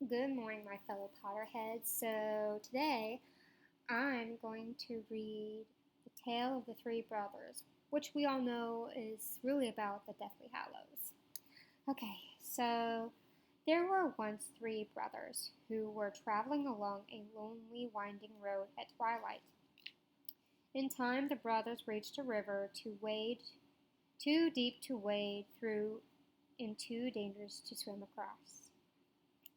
Good morning, my fellow Potterheads. So, today I'm going to read The Tale of the Three Brothers, which we all know is really about the Deathly Hallows. Okay, so there were once three brothers who were traveling along a lonely, winding road at twilight. In time, the brothers reached a river too deep to wade through and too dangerous to swim across.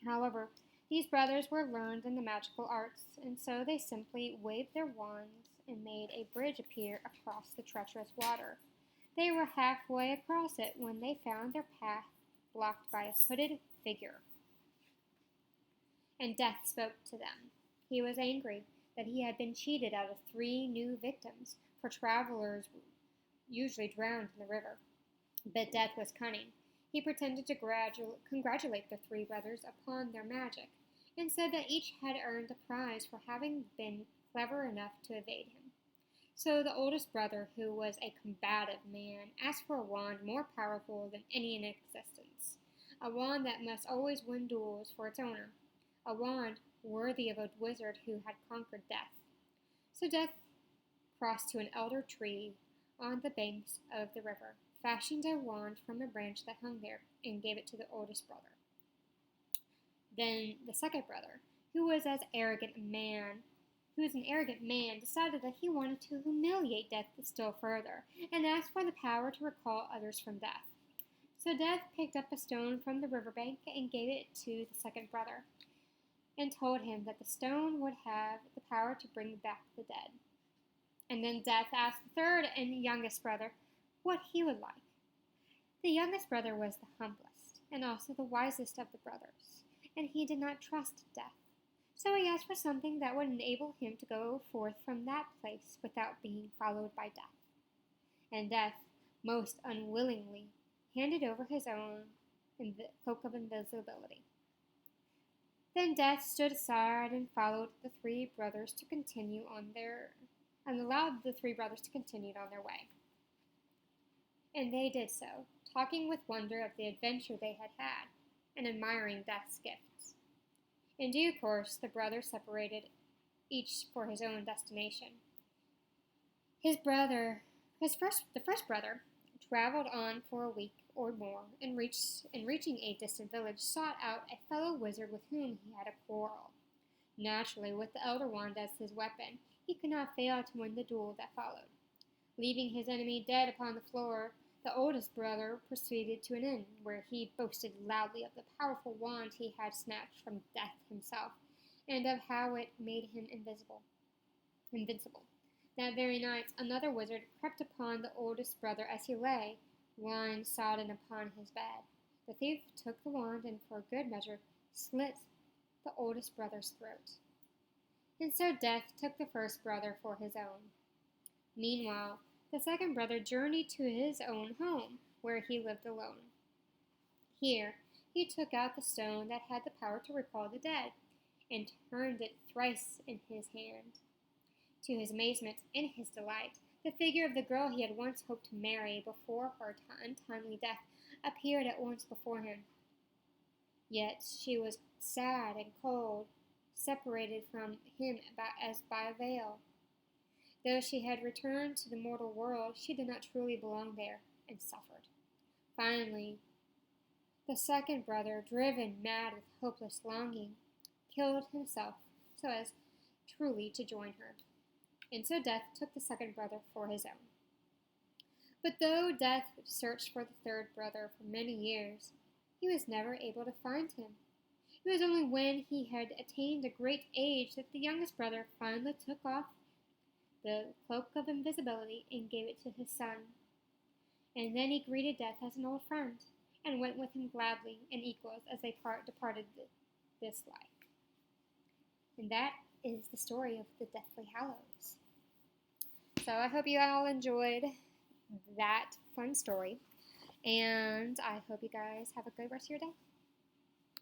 However, these brothers were learned in the magical arts, and so they simply waved their wands and made a bridge appear across the treacherous water. They were halfway across it when they found their path blocked by a hooded figure, and Death spoke to them. He was angry that he had been cheated out of three new victims, for travelers usually drowned in the river. But Death was cunning. He pretended to congratulate the three brothers upon their magic, and said that each had earned a prize for having been clever enough to evade him. So the oldest brother, who was a combative man, asked for a wand more powerful than any in existence, a wand that must always win duels for its owner, a wand worthy of a wizard who had conquered death. So Death crossed to an elder tree on the banks of the river, fashioned a wand from a branch that hung there, and gave it to the oldest brother. Then the second brother, who was an arrogant man, decided that he wanted to humiliate Death still further, and asked for the power to recall others from death. So Death picked up a stone from the riverbank and gave it to the second brother, and told him that the stone would have the power to bring back the dead. And then Death asked the third and youngest brother what he would like. The youngest brother was the humblest, and also the wisest of the brothers, and he did not trust Death. So he asked for something that would enable him to go forth from that place without being followed by Death. And Death, most unwillingly, handed over his own cloak of invisibility. Then Death stood aside and allowed the three brothers to continue on their way. And they did so, talking with wonder of the adventure they had had, and admiring Death's gifts. In due course, the brothers separated, each for his own destination. The first brother, traveled on for a week or more, and reaching a distant village, sought out a fellow wizard with whom he had a quarrel. Naturally, with the elder wand as his weapon, he could not fail to win the duel that followed. Leaving his enemy dead upon the floor, the oldest brother proceeded to an inn, where he boasted loudly of the powerful wand he had snatched from Death himself, and of how it made him invincible. That very night, another wizard crept upon the oldest brother as he lay, wine sodden upon his bed. The thief took the wand and, for good measure, slit the oldest brother's throat. And so Death took the first brother for his own. Meanwhile, the second brother journeyed to his own home, where he lived alone. Here, he took out the stone that had the power to recall the dead, and turned it thrice in his hand. To his amazement and his delight, the figure of the girl he had once hoped to marry before her untimely death appeared at once before him. Yet she was sad and cold, separated from him as by a veil. Though she had returned to the mortal world, she did not truly belong there, and suffered. Finally, the second brother, driven mad with hopeless longing, killed himself so as truly to join her. And so Death took the second brother for his own. But though Death searched for the third brother for many years, he was never able to find him. It was only when he had attained a great age that the youngest brother finally took off the cloak of invisibility and gave it to his son. And then he greeted Death as an old friend, and went with him gladly and equals as they departed this life. And that is the story of the Deathly Hallows. So I hope you all enjoyed that fun story, and I hope you guys have a good rest of your day.